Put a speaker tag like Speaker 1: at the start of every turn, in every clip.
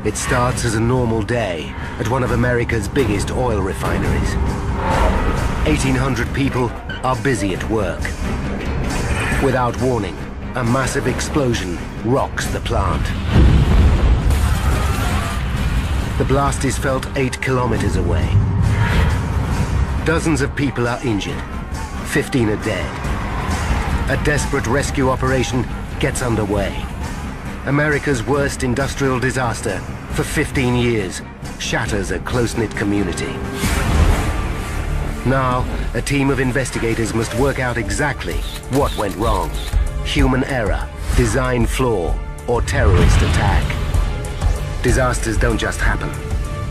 Speaker 1: It starts as a normal day at one of America's biggest oil refineries. 1,800 people are busy at work. Without warning, a massive explosion rocks the plant. The blast is felt 8 kilometers away. Dozens of people are injured. 15 are dead. A desperate rescue operation gets underway. America's worst industrial disaster for 15 years shatters a close-knit community. Now, a team of investigators must work out exactly what went wrong. Human error, design flaw, or terrorist attack. Disasters don't just happen.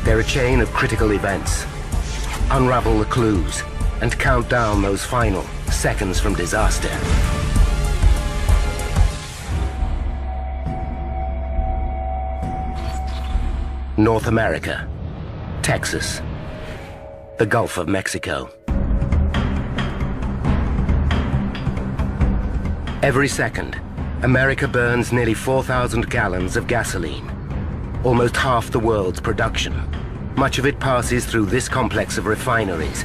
Speaker 1: They're a chain of critical events. Unravel the clues and count down those final seconds from disaster. North America, Texas, the Gulf of Mexico. Every second, America burns nearly 4,000 gallons of gasoline, almost half the world's production. Much of it passes through this complex of refineries,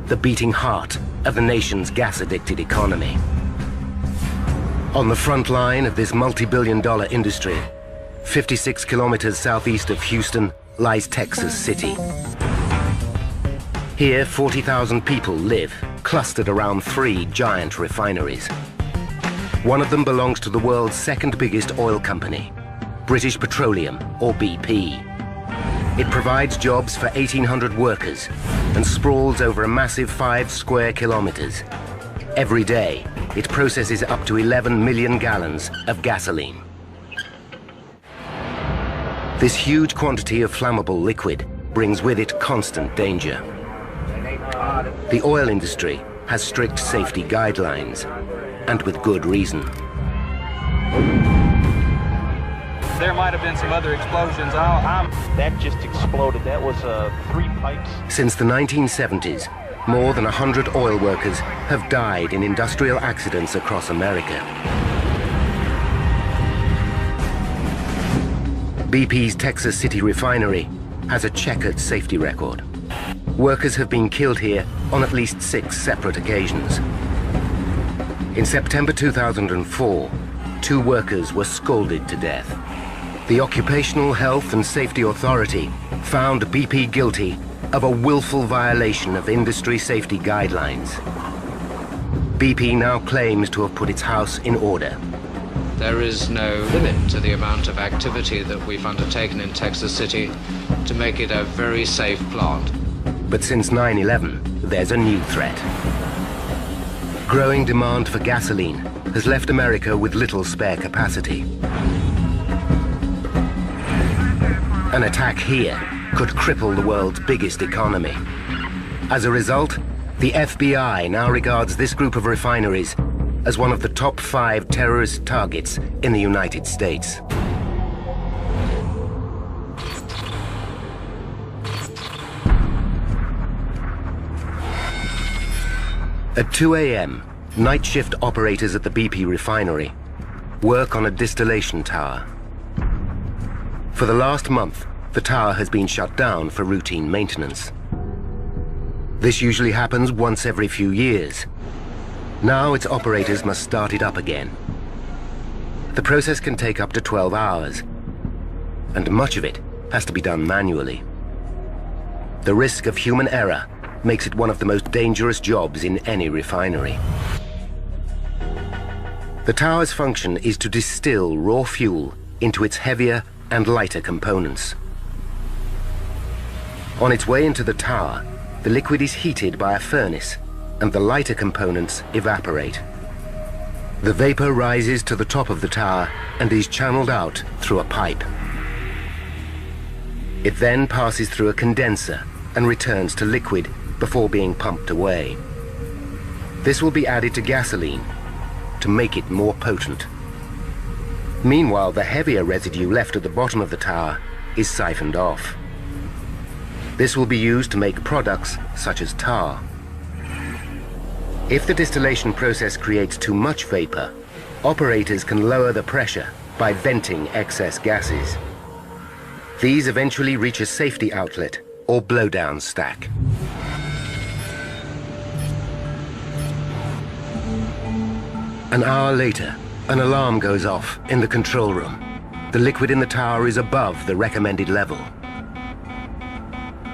Speaker 1: the beating heart of the nation's gas-addicted economy. On the front line of this multi-billion-dollar industry, 56 kilometers southeast of Houston, lies Texas City. Here, 40,000 people live, clustered around 3 giant refineries. One of them belongs to the world's second biggest oil company, British Petroleum, or BP. It provides jobs for 1,800 workers and sprawls over a massive 5 square kilometers. Every day, it processes up to 11 million gallons of gasoline. This huge quantity of flammable liquid brings with it constant danger. The oil industry has strict safety guidelines, and with good reason.
Speaker 2: There might have been some other explosions.
Speaker 3: That just exploded. That was 3 pipes.
Speaker 1: Since the 1970s, more than 100 oil workers have died in industrial accidents across America. BP's Texas City refinery has a checkered safety record. Workers have been killed here on at least 6 separate occasions. In September 2004, 2 workers were scalded to death. The Occupational Health and Safety Authority found BP guilty of a willful violation of industry safety guidelines. BP now claims to have put its house in order.
Speaker 4: There is no limit to the amount of activity that we've undertaken in Texas City to make it a very safe plant.
Speaker 1: But since 9/11, there's a new threat. Growing demand for gasoline has left America with little spare capacity. An attack here could cripple the world's biggest economy. As a result, the FBI now regards this group of refineries as one of the top 5 terrorist targets in the United States. At 2 a.m., night shift operators at the BP refinery work on a distillation tower. For the last month, the tower has been shut down for routine maintenance. This usually happens once every few years. Now its operators must start it up again. The process can take up to 12 hours, and much of it has to be done manually. The risk of human error makes it one of the most dangerous jobs in any refinery. The tower's function is to distill raw fuel into its heavier and lighter components. On its way into the tower, the liquid is heated by a furnace, and the lighter components evaporate. The vapor rises to the top of the tower and is channeled out through a pipe. It then passes through a condenser and returns to liquid before being pumped away. This will be added to gasoline to make it more potent. Meanwhile, the heavier residue left at the bottom of the tower is siphoned off. This will be used to make products such as tar. If the distillation process creates too much vapor, operators can lower the pressure by venting excess gases. These eventually reach a safety outlet, or blowdown stack. An hour later, an alarm goes off in the control room. The liquid in the tower is above the recommended level.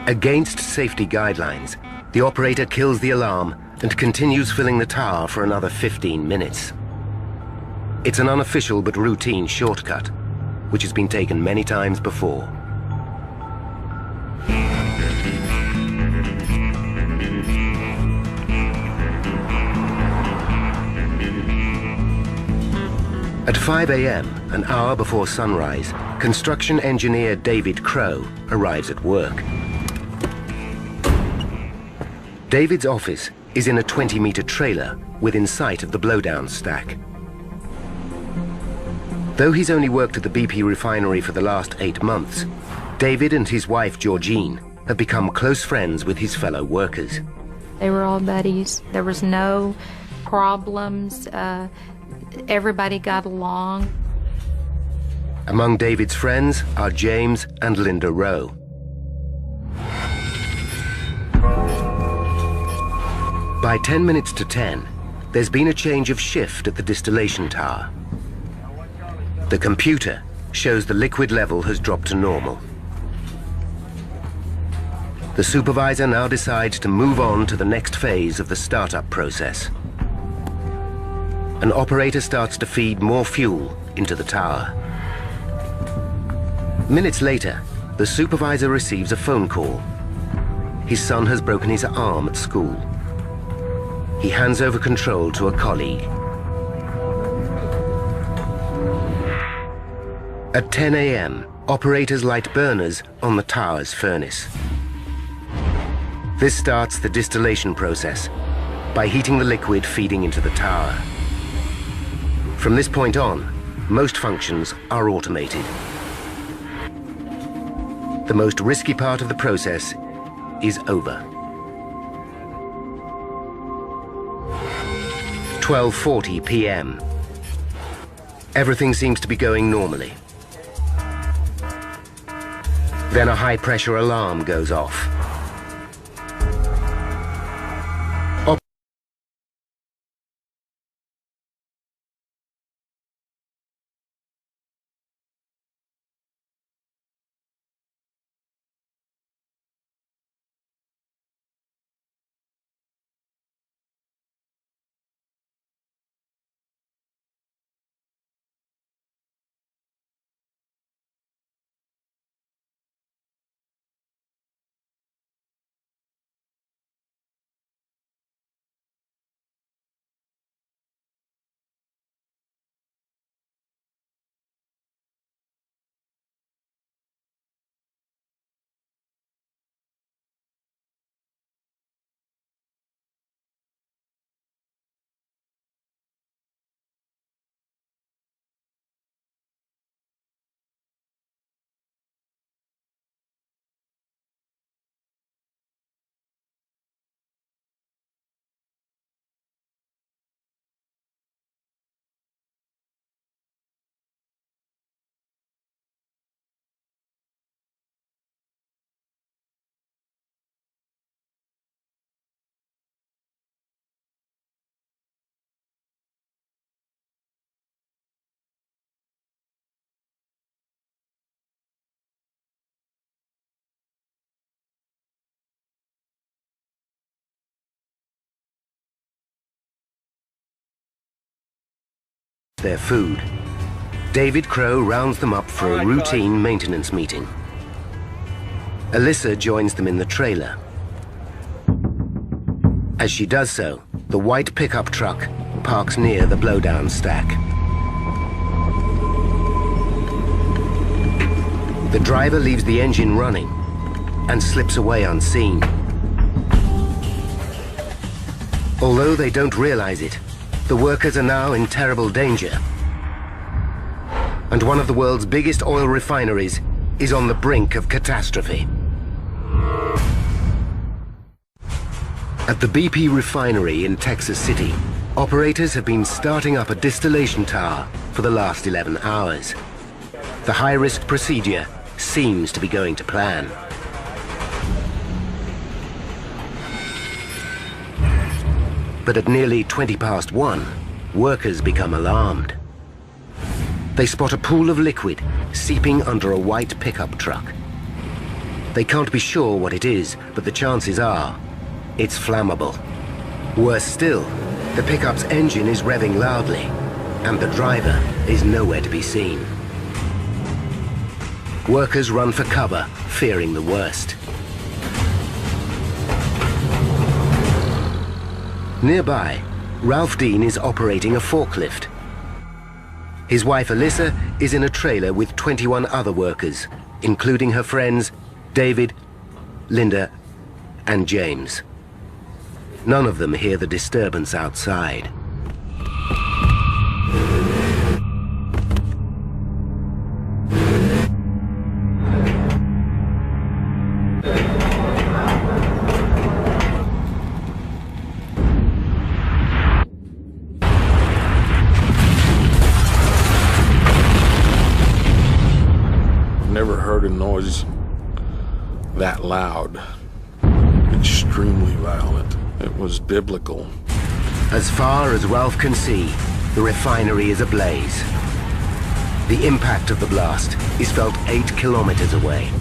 Speaker 1: Against safety guidelines, the operator kills the alarm and continues filling the tower for another 15 minutes. It's an unofficial but routine shortcut, which has been taken many times before. At 5 a.m., an hour before sunrise, construction engineer David Crow arrives at work. David's office is in a 20-meter trailer within sight of the blowdown stack. Though he's only worked at the BP refinery for the last 8 months, David and his wife Georgine have become close friends with his fellow workers.
Speaker 5: They were all buddies. There was no problems. Everybody got along.
Speaker 1: Among David's friends are James and Linda Rowe. By 10 minutes to 10, there's been a change of shift at the distillation tower. The computer shows the liquid level has dropped to normal. The supervisor now decides to move on to the next phase of the startup process. An operator starts to feed more fuel into the tower. Minutes later, the supervisor receives a phone call. His son has broken his arm at school. He hands over control to a colleague. At 10 a.m., operators light burners on the tower's furnace. This starts the distillation process by heating the liquid feeding into the tower. From this point on, most functions are automated. The most risky part of the process is over. 12:40 p.m. Everything seems to be going normally. Then a high-pressure alarm goes off. Their food. David Crow rounds them up for a routine maintenance meeting. Alyssa joins them in the trailer. As she does so, the white pickup truck parks near the blowdown stack. The driver leaves the engine running and slips away unseen. Although they don't realize it, the workers are now in terrible danger. And one of the world's biggest oil refineries is on the brink of catastrophe. At the BP refinery in Texas City, operators have been starting up a distillation tower for the last 11 hours. The high-risk procedure seems to be going to plan. But at nearly 1:20, workers become alarmed. They spot a pool of liquid seeping under a white pickup truck. They can't be sure what it is, but the chances are it's flammable. Worse still, the pickup's engine is revving loudly, and the driver is nowhere to be seen. Workers run for cover, fearing the worst. Nearby, Ralph Dean is operating a forklift. His wife Alyssa is in a trailer with 21 other workers, including her friends David, Linda, and James. None of them hear the disturbance outside.
Speaker 6: Never heard a noise that loud. Extremely violent. It was biblical.
Speaker 1: As far as Ralph can see, the refinery is ablaze. The impact of the blast is felt 8 kilometers away.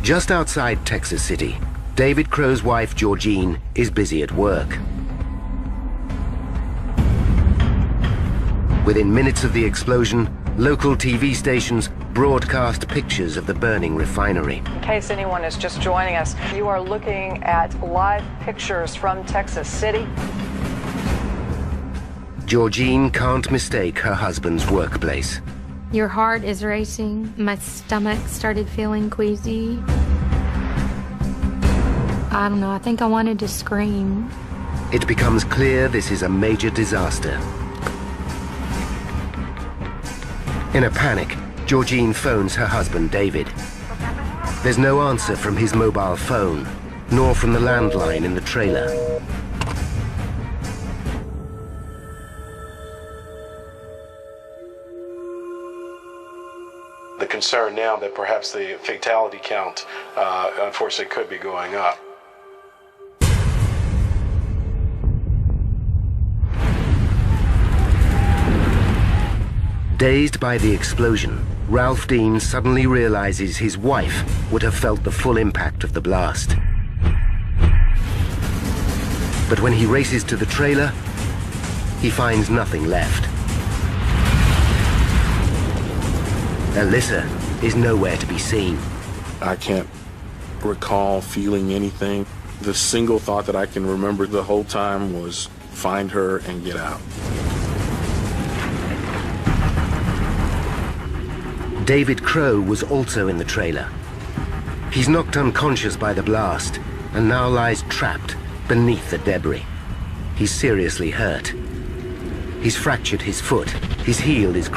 Speaker 1: Just outside Texas City, David Crow's wife Georgine is busy at work. Within minutes of the explosion, local TV stations broadcast pictures of the burning refinery.
Speaker 7: In case anyone is just joining us, you are looking at live pictures from Texas City.
Speaker 1: Georgine can't mistake her husband's workplace.
Speaker 5: Your heart is racing. My stomach started feeling queasy. I don't know, I think I wanted to scream.
Speaker 1: It becomes clear this is a major disaster. In a panic, Georgine phones her husband, David. There's no answer from his mobile phone, nor from the landline in the trailer.
Speaker 6: The concern now that perhaps the fatality count, unfortunately, could be going up.
Speaker 1: Dazed by the explosion, Ralph Dean suddenly realizes his wife would have felt the full impact of the blast. But when he races to the trailer, he finds nothing left. Alyssa is nowhere to be seen.
Speaker 6: I can't recall feeling anything. The single thought that I can remember the whole time was find her and get out.
Speaker 1: David Crow was also in the trailer. He's knocked unconscious by the blast and now lies trapped beneath the debris. He's seriously hurt. He's fractured his foot. His heel is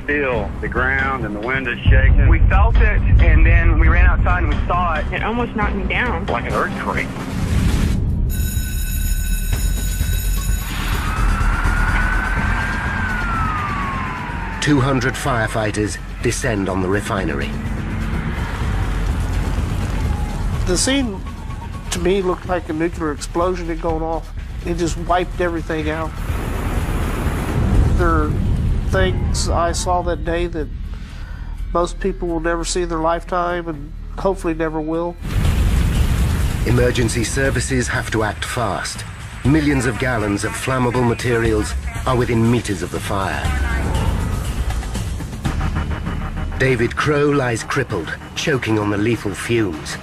Speaker 8: Still, the ground and the wind is shaking.
Speaker 9: We felt it, and then we ran outside and we saw it.
Speaker 10: It almost knocked me down.
Speaker 8: Like an earthquake.
Speaker 1: "200 firefighters descend on the refinery.
Speaker 11: The scene, to me, looked like a nuclear explosion had gone off. It just wiped everything out. There are things I saw that day that most people will never see in their lifetime and hopefully never will.
Speaker 1: Emergency services have to act fast. Millions of gallons of flammable materials are within meters of the fire. David Crow lies crippled, choking on the lethal fumes.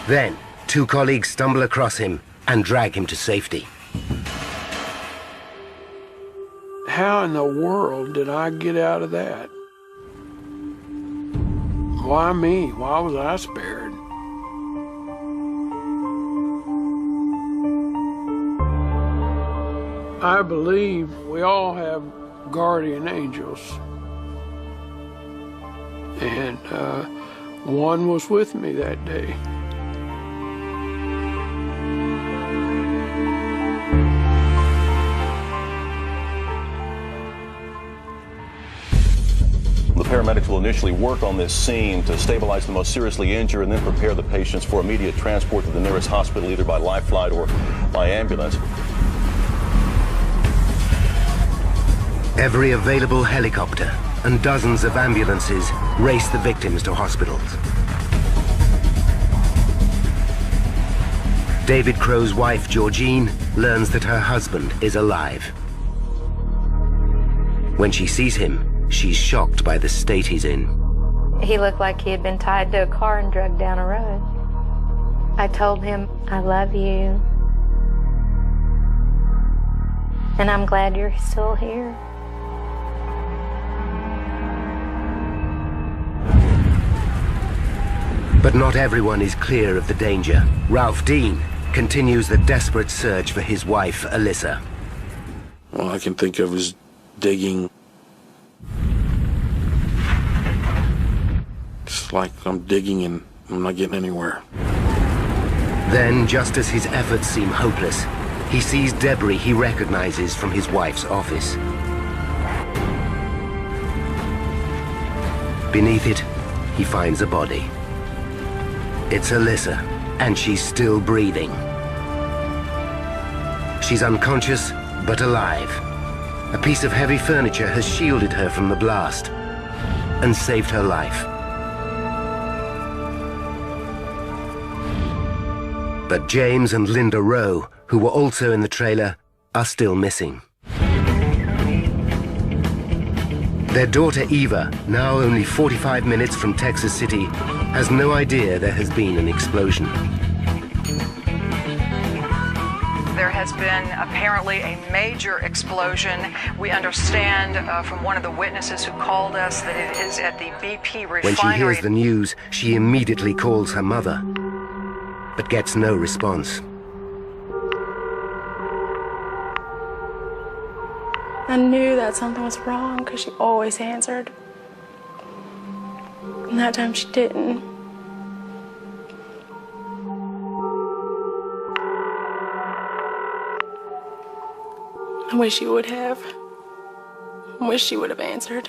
Speaker 1: Then, two colleagues stumble across him and drag him to safety.
Speaker 12: How in the world did I get out of that? Why me? Why was I spared? I believe we all have guardian angels. And one was with me that day.
Speaker 13: The paramedics will initially work on this scene to stabilize the most seriously injured and then prepare the patients for immediate transport to the nearest hospital, either by life flight or by ambulance.
Speaker 1: Every available helicopter and dozens of ambulances race the victims to hospitals. David Crow's wife, Georgine, learns that her husband is alive. When she sees him, she's shocked by the state he's in.
Speaker 5: He looked like he had been tied to a car and dragged down a road. I told him, I love you. And I'm glad you're still here.
Speaker 1: But not everyone is clear of the danger. Ralph Dean continues the desperate search for his wife, Alyssa.
Speaker 6: All I can think of is digging. It's like I'm digging and I'm not getting anywhere.
Speaker 1: Then, just as his efforts seem hopeless, he sees debris he recognizes from his wife's office. Beneath it, he finds a body. It's Alyssa, and she's still breathing. She's unconscious, but alive. A piece of heavy furniture has shielded her from the blast and saved her life. But James and Linda Rowe, who were also in the trailer, are still missing. Their daughter Eva, now only 45 minutes from Texas City, has no idea there has been an explosion.
Speaker 7: There has been apparently a major explosion. We understand from one of the witnesses who called us that it is at the BP refinery.
Speaker 1: When she hears the news, she immediately calls her mother, but gets no response.
Speaker 10: I knew that something was wrong because she always answered. And that time she didn't. I wish she would have. I wish she would have answered.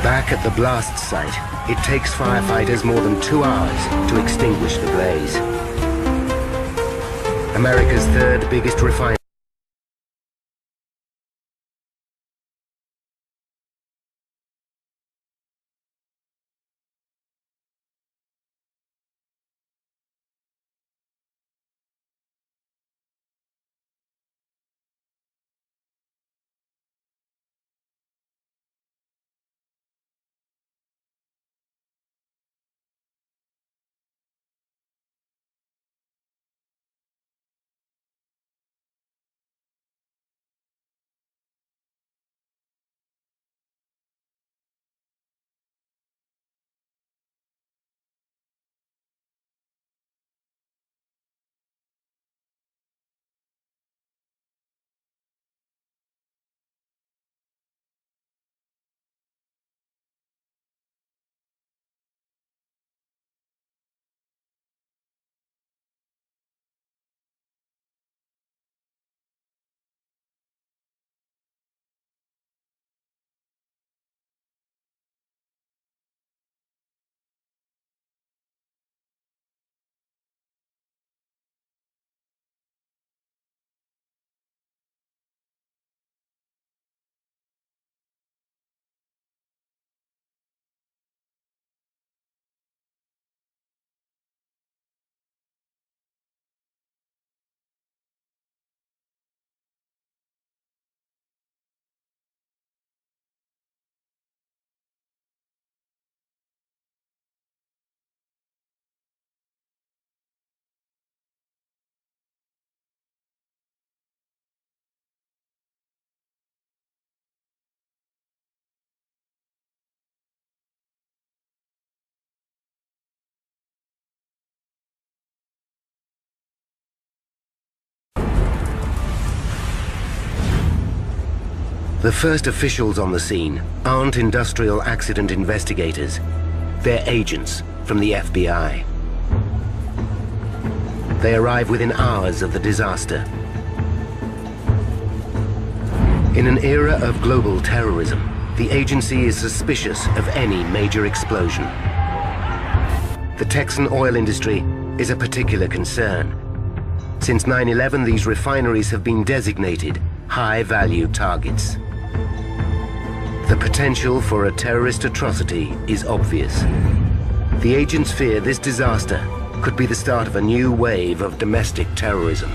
Speaker 1: Back at the blast site, it takes firefighters more than 2 hours to extinguish the blaze. America's third biggest refinery. The first officials on the scene aren't industrial accident investigators. They're agents from the FBI. They arrive within hours of the disaster. In an era of global terrorism, the agency is suspicious of any major explosion. The Texan oil industry is a particular concern. Since 9/11, these refineries have been designated high-value targets. The potential for a terrorist atrocity is obvious. The agents fear this disaster could be the start of a new wave of domestic terrorism.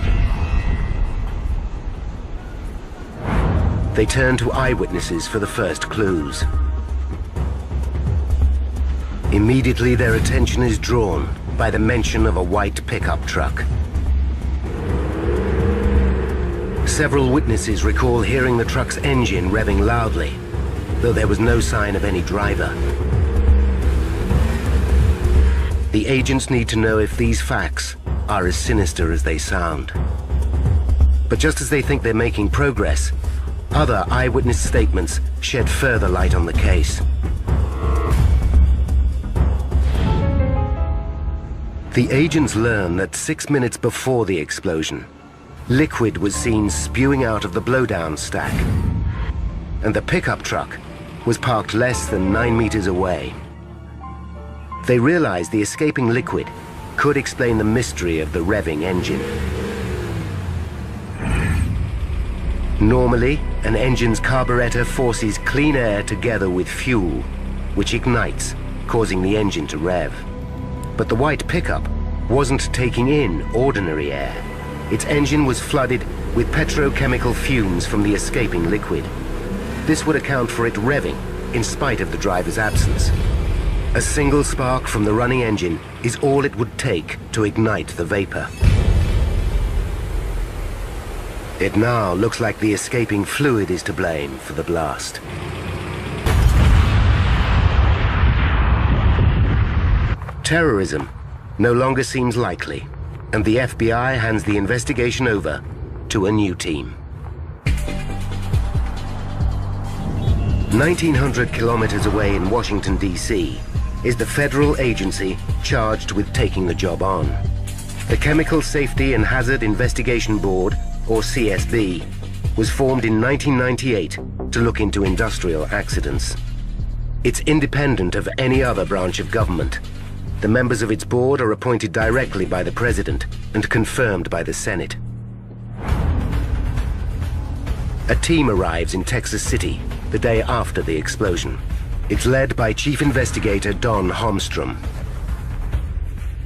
Speaker 1: They turn to eyewitnesses for the first clues. Immediately, their attention is drawn by the mention of a white pickup truck. Several witnesses recall hearing the truck's engine revving loudly, though there was no sign of any driver. The agents need to know if these facts are as sinister as they sound. But just as they think they're making progress, other eyewitness statements shed further light on the case. The agents learn that 6 minutes before the explosion, liquid was seen spewing out of the blowdown stack, and the pickup truck was parked less than 9 meters away. They realized the escaping liquid could explain the mystery of the revving engine. Normally, an engine's carburetor forces clean air together with fuel, which ignites, causing the engine to rev. But the white pickup wasn't taking in ordinary air. Its engine was flooded with petrochemical fumes from the escaping liquid. This would account for it revving in spite of the driver's absence. A single spark from the running engine is all it would take to ignite the vapor. It now looks like the escaping fluid is to blame for the blast. Terrorism no longer seems likely, and the FBI hands the investigation over to a new team. 1,900 kilometers away in Washington, D.C., is the federal agency charged with taking the job on. The Chemical Safety and Hazard Investigation Board, or CSB, was formed in 1998 to look into industrial accidents. It's independent of any other branch of government. The members of its board are appointed directly by the President and confirmed by the Senate. A team arrives in Texas City the day after the explosion. It's led by Chief Investigator Don Holmstrom.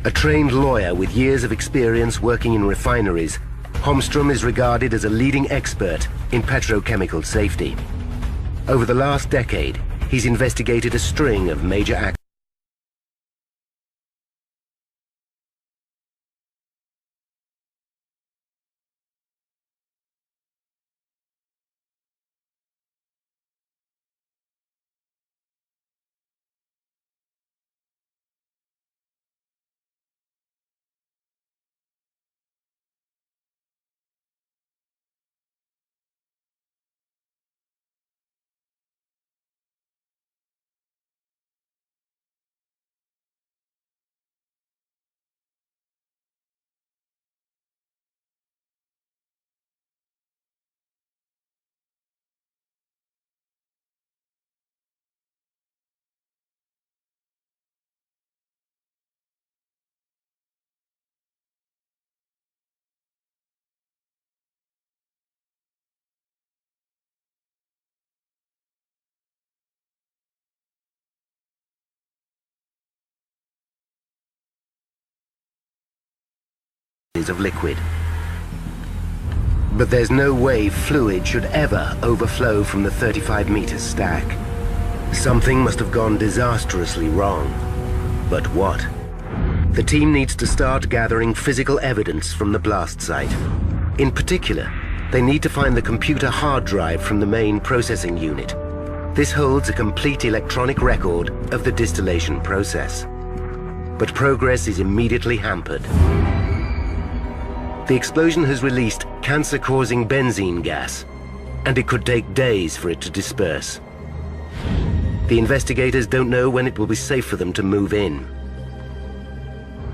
Speaker 1: A trained lawyer with years of experience working in refineries, Holmstrom is regarded as a leading expert in petrochemical safety. Over the last decade, he's investigated a string of major accidents. Of liquid. But there's no way fluid should ever overflow from the 35-meter stack. Something must have gone disastrously wrong. But what? The team needs to start gathering physical evidence from the blast site. In particular, they need to find the computer hard drive from the main processing unit. This holds a complete electronic record of the distillation process. But progress is immediately hampered. The explosion has released cancer-causing benzene gas, and it could take days for it to disperse. The investigators don't know when it will be safe for them to move in.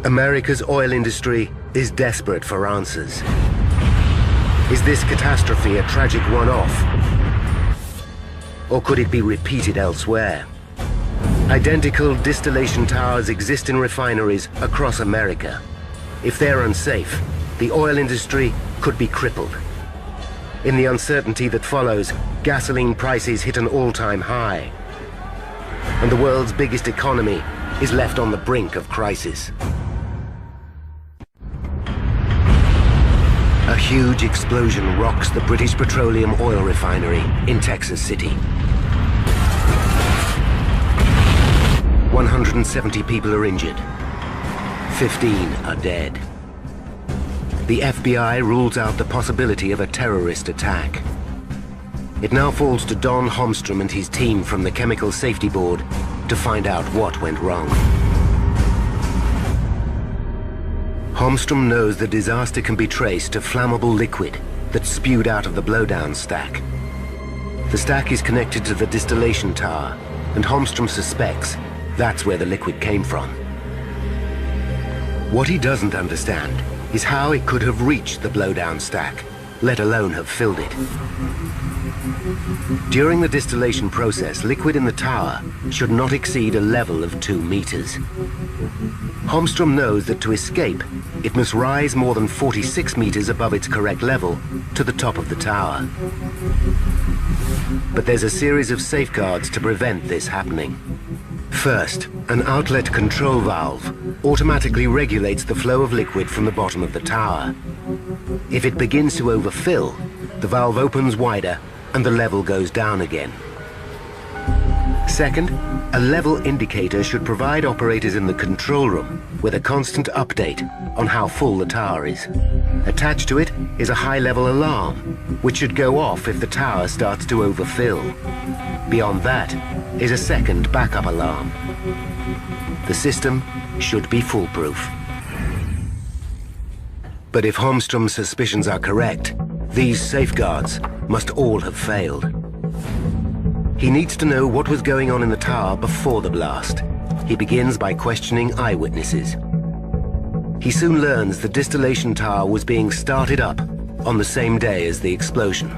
Speaker 1: America's oil industry is desperate for answers. Is this catastrophe a tragic one-off? Or could it be repeated elsewhere? Identical distillation towers exist in refineries across America. If they're unsafe, the oil industry could be crippled. In the uncertainty that follows, gasoline prices hit an all-time high. And the world's biggest economy is left on the brink of crisis. A huge explosion rocks the British Petroleum oil refinery in Texas City. 170 people are injured. 15 are dead. The FBI rules out the possibility of a terrorist attack. It now falls to Don Holmstrom and his team from the Chemical Safety Board to find out what went wrong. Holmstrom knows the disaster can be traced to flammable liquid that spewed out of the blowdown stack. The stack is connected to the distillation tower, and Holmstrom suspects that's where the liquid came from. What he doesn't understand is how it could have reached the blowdown stack, let alone have filled it. During the distillation process, liquid in the tower should not exceed a level of 2 meters. Holmstrom knows that to escape, it must rise more than 46 meters above its correct level to the top of the tower. But there's a series of safeguards to prevent this happening. First, an outlet control valve automatically regulates the flow of liquid from the bottom of the tower. If it begins to overfill, the valve opens wider and the level goes down again. Second, a level indicator should provide operators in the control room with a constant update on how full the tower is. Attached to it is a high-level alarm, which should go off if the tower starts to overfill. Beyond that is a second backup alarm. The system should be foolproof. But if Holmstrom's suspicions are correct, these safeguards must all have failed. He needs to know what was going on in the tower before the blast. He begins by questioning eyewitnesses. He soon learns the distillation tower was being started up on the same day as the explosion.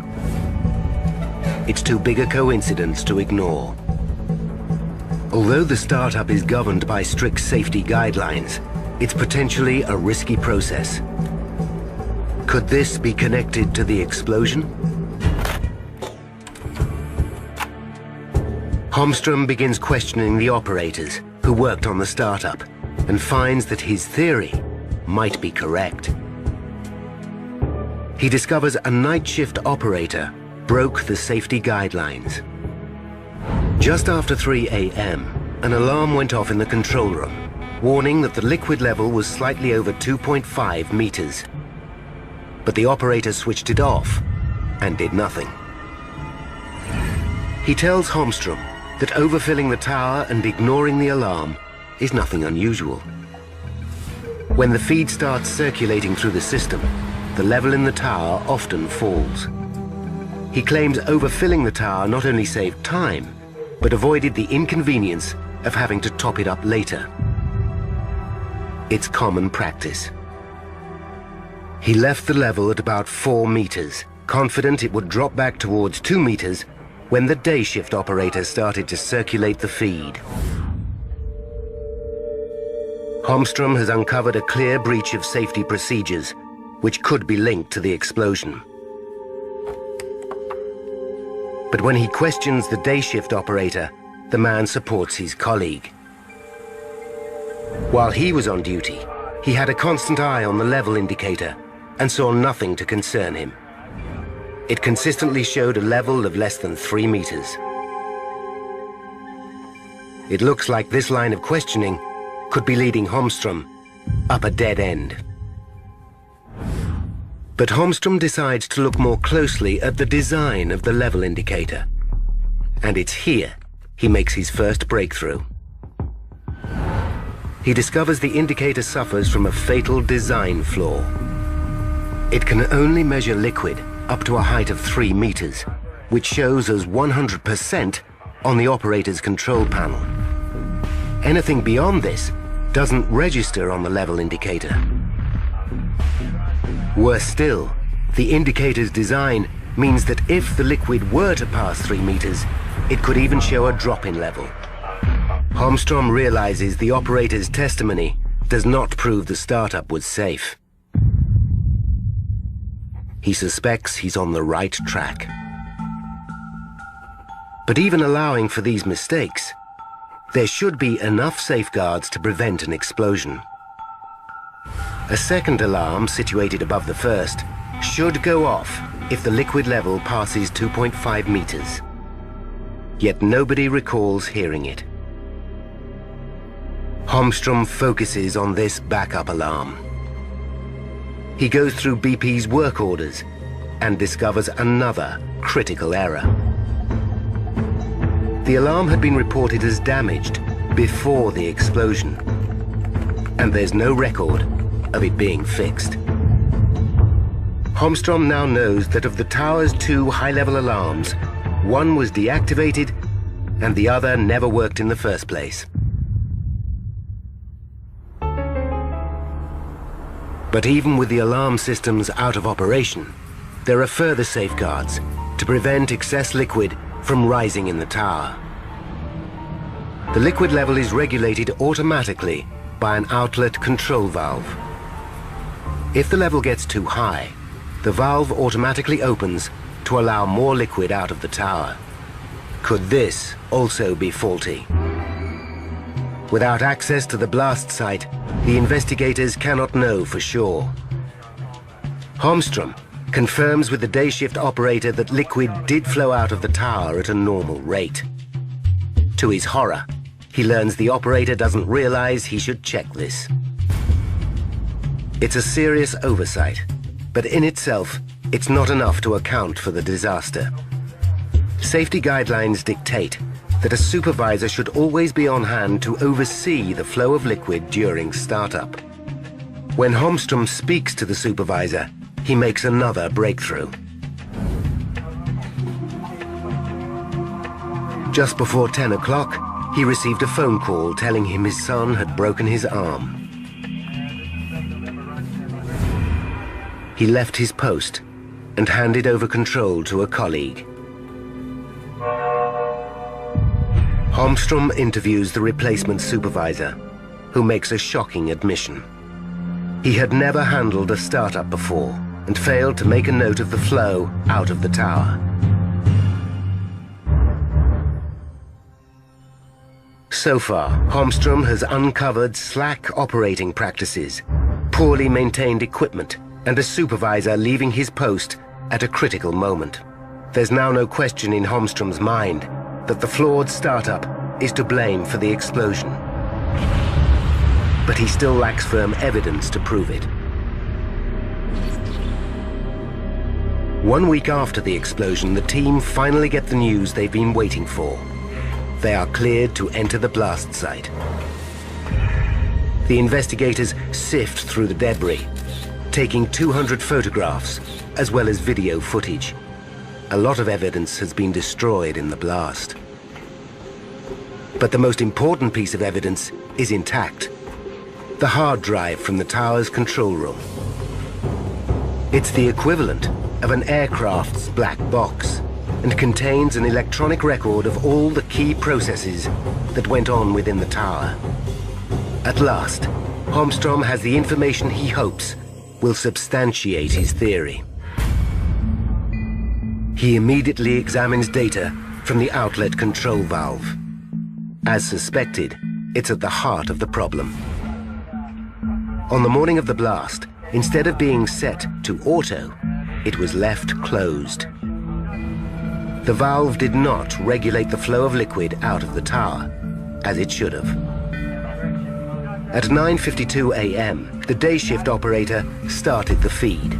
Speaker 1: It's too big a coincidence to ignore. Although the startup is governed by strict safety guidelines, it's potentially a risky process. Could this be connected to the explosion? Holmstrom begins questioning the operators who worked on the startup and finds that his theory might be correct. He discovers a night shift operator broke the safety guidelines. Just after 3 a.m., an alarm went off in the control room, warning that the liquid level was slightly over 2.5 meters. But the operator switched it off and did nothing. He tells Holmstrom that overfilling the tower and ignoring the alarm is nothing unusual. When the feed starts circulating through the system, the level in the tower often falls. He claims overfilling the tower not only saved time, but avoided the inconvenience of having to top it up later. It's common practice. He left the level at about 4 meters, confident it would drop back towards 2 meters when the day shift operator started to circulate the feed. Holmstrom has uncovered a clear breach of safety procedures, which could be linked to the explosion. But when he questions the day shift operator, the man supports his colleague. While he was on duty, he had a constant eye on the level indicator and saw nothing to concern him. It consistently showed a level of less than 3 meters. It looks like this line of questioning could be leading Holmstrom up a dead end. But Holmstrom decides to look more closely at the design of the level indicator. And it's here he makes his first breakthrough. He discovers the indicator suffers from a fatal design flaw. It can only measure liquid up to a height of 3 meters, which shows as 100% on the operator's control panel. Anything beyond this doesn't register on the level indicator. Worse still, the indicator's design means that if the liquid were to pass 3 meters, it could even show a drop in level. Holmstrom realizes the operator's testimony does not prove the startup was safe. He suspects he's on the right track. But even allowing for these mistakes, there should be enough safeguards to prevent an explosion. A second alarm situated above the first should go off if the liquid level passes 2.5 meters. Yet nobody recalls hearing it. Holmstrom focuses on this backup alarm. He goes through BP's work orders and discovers another critical error. The alarm had been reported as damaged before the explosion, and there's no record of it being fixed. Holmstrom now knows that of the tower's 2 high-level alarms, one was deactivated and the other never worked in the first place. But even with the alarm systems out of operation, there are further safeguards to prevent excess liquid from rising in the tower. The liquid level is regulated automatically by an outlet control valve. If the level gets too high, the valve automatically opens to allow more liquid out of the tower. Could this also be faulty? Without access to the blast site, the investigators cannot know for sure. Holmstrom confirms with the day shift operator that liquid did flow out of the tower at a normal rate. To his horror, he learns the operator doesn't realize he should check this. It's a serious oversight, but in itself, it's not enough to account for the disaster. Safety guidelines dictate that a supervisor should always be on hand to oversee the flow of liquid during startup. When Holmstrom speaks to the supervisor, he makes another breakthrough. Just before 10 o'clock, he received a phone call telling him his son had broken his arm. He left his post and handed over control to a colleague. Holmstrom interviews the replacement supervisor, who makes a shocking admission. He had never handled a startup before and failed to make a note of the flow out of the tower. So far, Holmstrom has uncovered slack operating practices, poorly maintained equipment, and a supervisor leaving his post at a critical moment. There's now no question in Holmstrom's mind that the flawed startup is to blame for the explosion. But he still lacks firm evidence to prove it. 1 week after the explosion, the team finally get the news they've been waiting for. They are cleared to enter the blast site. The investigators sift through the debris, taking 200 photographs as well as video footage. A lot of evidence has been destroyed in the blast. But the most important piece of evidence is intact: the hard drive from the tower's control room. It's the equivalent of an aircraft's black box and contains an electronic record of all the key processes that went on within the tower. At last, Holmstrom has the information he hopes will substantiate his theory. He immediately examines data from the outlet control valve. As suspected, it's at the heart of the problem. On the morning of the blast, instead of being set to auto, it was left closed. The valve did not regulate the flow of liquid out of the tower, as it should have. At 9:52 a.m., the day shift operator started the feed.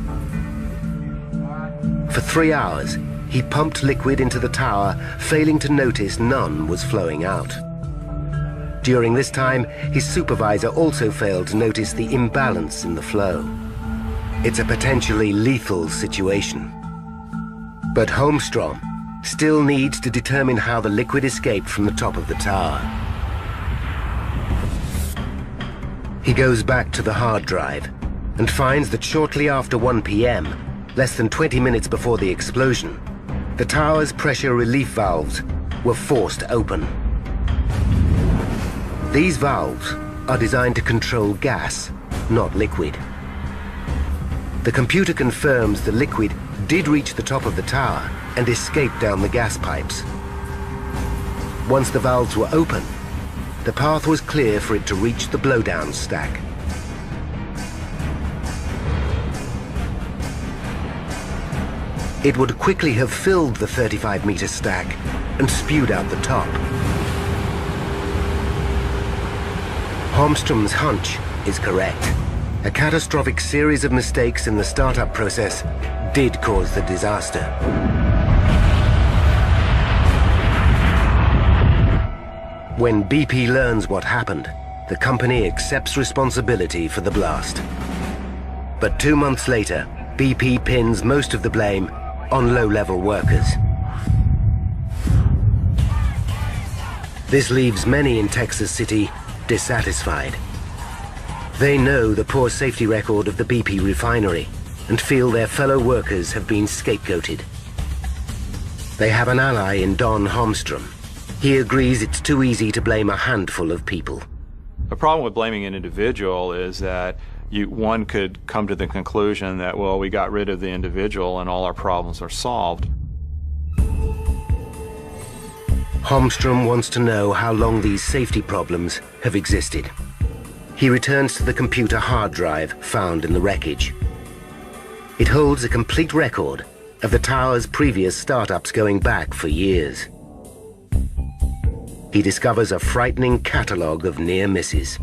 Speaker 1: For 3 hours, he pumped liquid into the tower, failing to notice none was flowing out. During this time, his supervisor also failed to notice the imbalance in the flow. It's a potentially lethal situation. But Holmstrom still needs to determine how the liquid escaped from the top of the tower. He goes back to the hard drive and finds that shortly after 1 p.m., less than 20 minutes before the explosion, the tower's pressure relief valves were forced open. These valves are designed to control gas, not liquid. The computer confirms the liquid did reach the top of the tower and escape down the gas pipes. Once the valves were open, the path was clear for it to reach the blowdown stack. It would quickly have filled the 35-meter stack and spewed out the top. Holmstrom's hunch is correct. A catastrophic series of mistakes in the startup process did cause the disaster. When BP learns what happened, the company accepts responsibility for the blast. But 2 months later, BP pins most of the blame on low-level workers. This leaves many in Texas City dissatisfied. They know the poor safety record of the BP refinery and feel their fellow workers have been scapegoated. They have an ally in Don Holmstrom. He agrees it's too easy to blame a handful of people.
Speaker 2: The problem with blaming an individual is that one could come to the conclusion that, well, we got rid of the individual and all our problems are solved.
Speaker 1: Holmstrom wants to know how long these safety problems have existed. He returns to the computer hard drive found in the wreckage. It holds a complete record of the tower's previous startups going back for years. He discovers a frightening catalogue of near misses.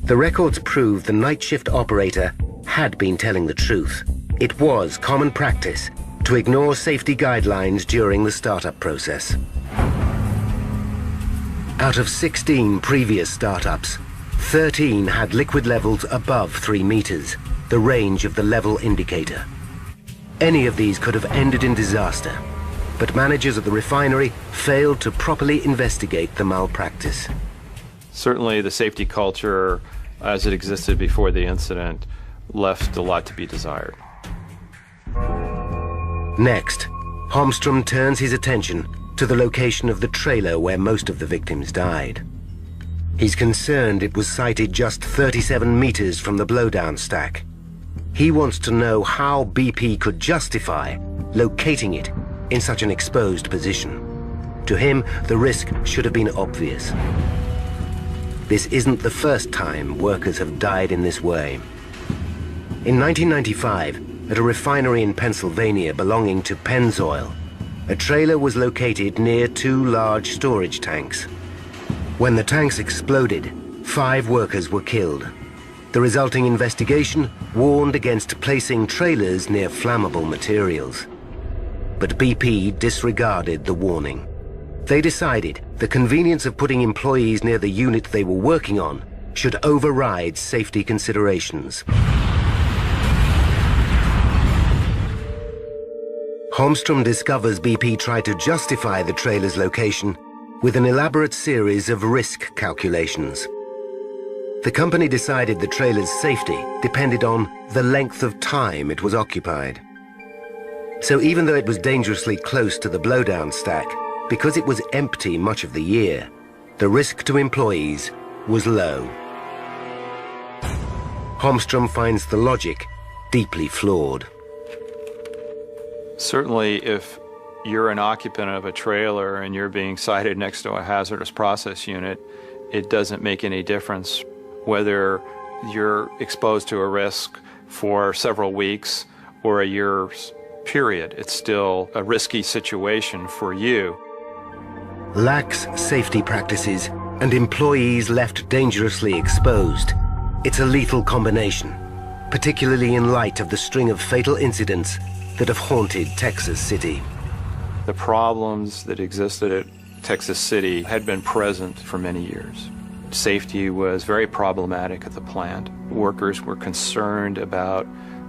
Speaker 1: The records prove the night shift operator had been telling the truth. It was common practice to ignore safety guidelines during the startup process. Out of 16 previous startups, 13 had liquid levels above 3 meters, the range of the level indicator. Any of these could have ended in disaster, but managers of the refinery failed to properly investigate the malpractice.
Speaker 2: Certainly the safety culture as it existed before the incident left a lot to be desired.
Speaker 1: Next, Holmstrom turns his attention to the location of the trailer where most of the victims died. He's concerned it was sited just 37 meters from the blowdown stack. He wants to know how BP could justify locating it in such an exposed position. To him, the risk should have been obvious. This isn't the first time workers have died in this way. In 1995, at a refinery in Pennsylvania belonging to Pennzoil, a trailer was located near 2 large storage tanks. When the tanks exploded, 5 workers were killed. The resulting investigation warned against placing trailers near flammable materials. But BP disregarded the warning. They decided the convenience of putting employees near the unit they were working on should override safety considerations. Holmstrom discovers BP tried to justify the trailer's location with an elaborate series of risk calculations. The company decided the trailer's safety depended on the length of time it was occupied. So even though it was dangerously close to the blowdown stack, because it was empty much of the year, the risk to employees was low. Holmstrom finds the logic deeply flawed.
Speaker 2: Certainly, if you're an occupant of a trailer and you're being sited next to a hazardous process unit, it doesn't make any difference whether you're exposed to a risk for several weeks or a year's period. It's still a risky situation for you.
Speaker 1: Lax safety practices and employees left dangerously exposed. It's a lethal combination, particularly in light of the string of fatal incidents that have haunted Texas City.
Speaker 2: The problems that existed at Texas City had been present for many years. Safety was very problematic at the plant. Workers were concerned about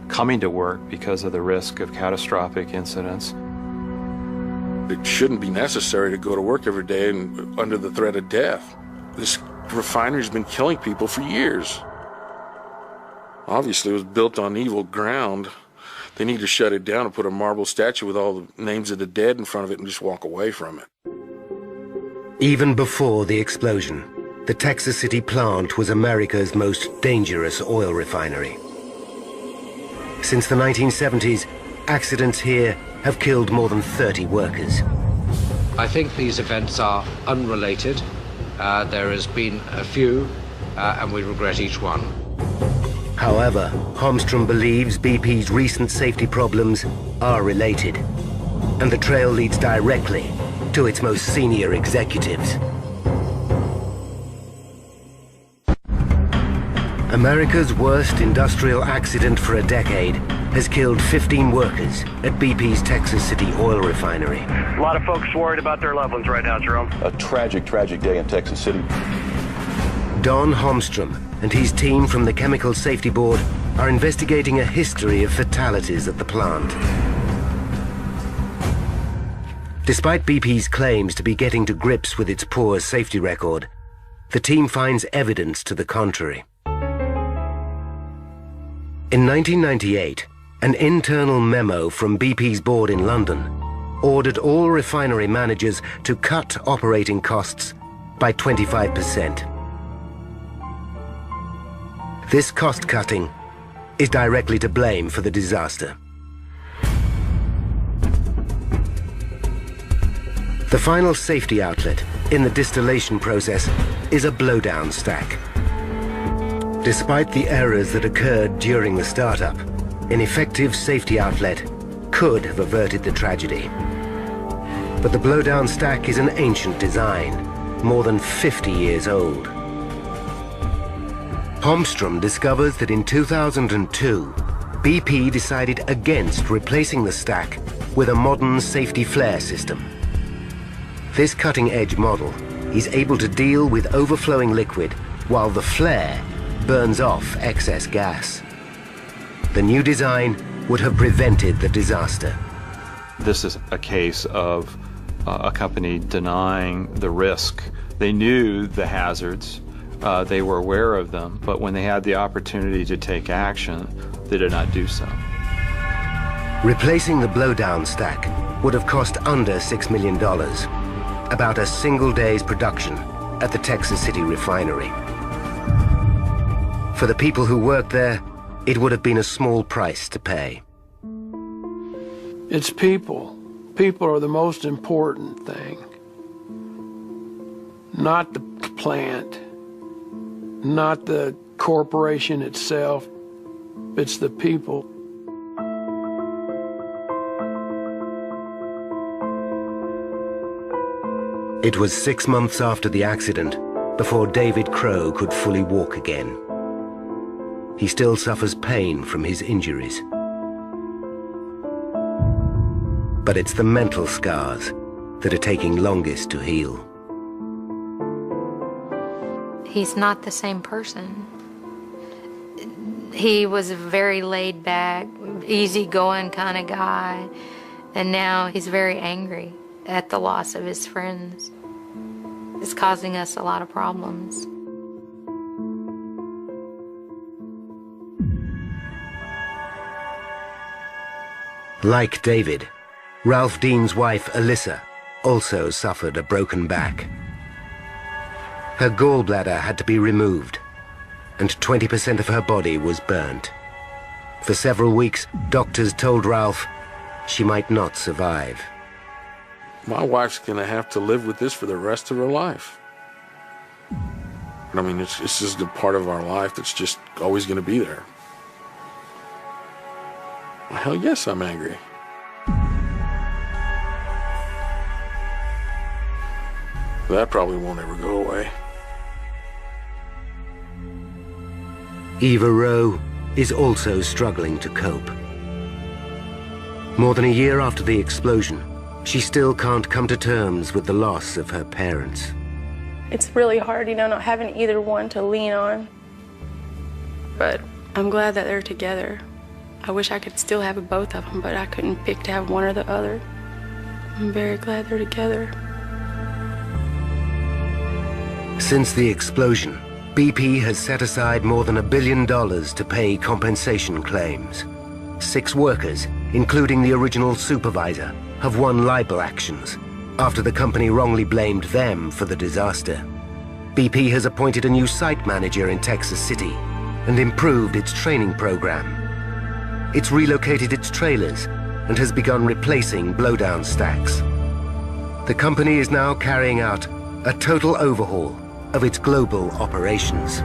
Speaker 2: coming to work because of the risk of catastrophic incidents.
Speaker 6: It shouldn't be necessary to go to work every day and under the threat of death. This refinery's been killing people for years. Obviously, it was built on evil ground. They need to shut it down and put a marble statue with all the names of the dead in front of it and just walk away from it.
Speaker 1: Even before the explosion, the Texas City plant was America's most dangerous oil refinery. Since the 1970s, accidents here have killed more than 30 workers.
Speaker 4: I think these events are unrelated. There has been a few, and we regret each one.
Speaker 1: However, Holmstrom believes BP's recent safety problems are related, and the trail leads directly to its most senior executives. America's worst industrial accident for a decade has killed 15 workers at BP's Texas City oil refinery.
Speaker 8: A lot of folks worried about their loved ones right now, Jerome.
Speaker 13: A tragic, tragic day in Texas City.
Speaker 1: Don Holmstrom and his team from the Chemical Safety Board are investigating a history of fatalities at the plant. Despite BP's claims to be getting to grips with its poor safety record, the team finds evidence to the contrary. In 1998, an internal memo from BP's board in London ordered all refinery managers to cut operating costs by 25%. This cost cutting is directly to blame for the disaster. The final safety outlet in the distillation process is a blowdown stack. Despite the errors that occurred during the startup, an effective safety outlet could have averted the tragedy. But the blowdown stack is an ancient design, more than 50 years old. Holmstrom discovers that in 2002, BP decided against replacing the stack with a modern safety flare system. This cutting-edge model is able to deal with overflowing liquid while the flare burns off excess gas. The new design would have prevented the disaster.
Speaker 2: This is a case of a company denying the risk. They knew the hazards, they were aware of them, but when they had the opportunity to take action, they did not do so.
Speaker 1: Replacing the blowdown stack would have cost under $6 million, about a single day's production at the Texas City refinery. For the people who worked there, it would have been a small price to pay.
Speaker 12: It's people. People are the most important thing. Not the plant, not the corporation itself. It's the people.
Speaker 1: It was 6 months after the accident before David Crow could fully walk again. He still suffers pain from his injuries. But it's the mental scars that are taking longest to heal.
Speaker 5: He's not the same person. He was a very laid-back, easygoing kind of guy, and now he's very angry at the loss of his friends. It's causing us a lot of problems.
Speaker 1: Like David, Ralph Dean's wife, Alyssa, also suffered a broken back. Her gallbladder had to be removed, and 20% of her body was burnt. For several weeks, doctors told Ralph she might not survive.
Speaker 6: My wife's gonna have to live with this for the rest of her life. I mean, it's just a part of our life that's just always gonna be there. Well, hell yes, I'm angry. That probably won't ever go away.
Speaker 1: Eva Rowe is also struggling to cope. More than a year after the explosion, she still can't come to terms with the loss of her parents.
Speaker 10: It's really hard, you know, not having either one to lean on. But I'm glad that they're together. I wish I could still have both of them, but I couldn't pick to have one or the other. I'm very glad they're together.
Speaker 1: Since the explosion, BP has set aside more than $1 billion to pay compensation claims. 6 workers, including the original supervisor, have won libel actions after the company wrongly blamed them for the disaster. BP has appointed a new site manager in Texas City and improved its training program. It's relocated its trailers and has begun replacing blowdown stacks. The company is now carrying out a total overhaul of its global operations.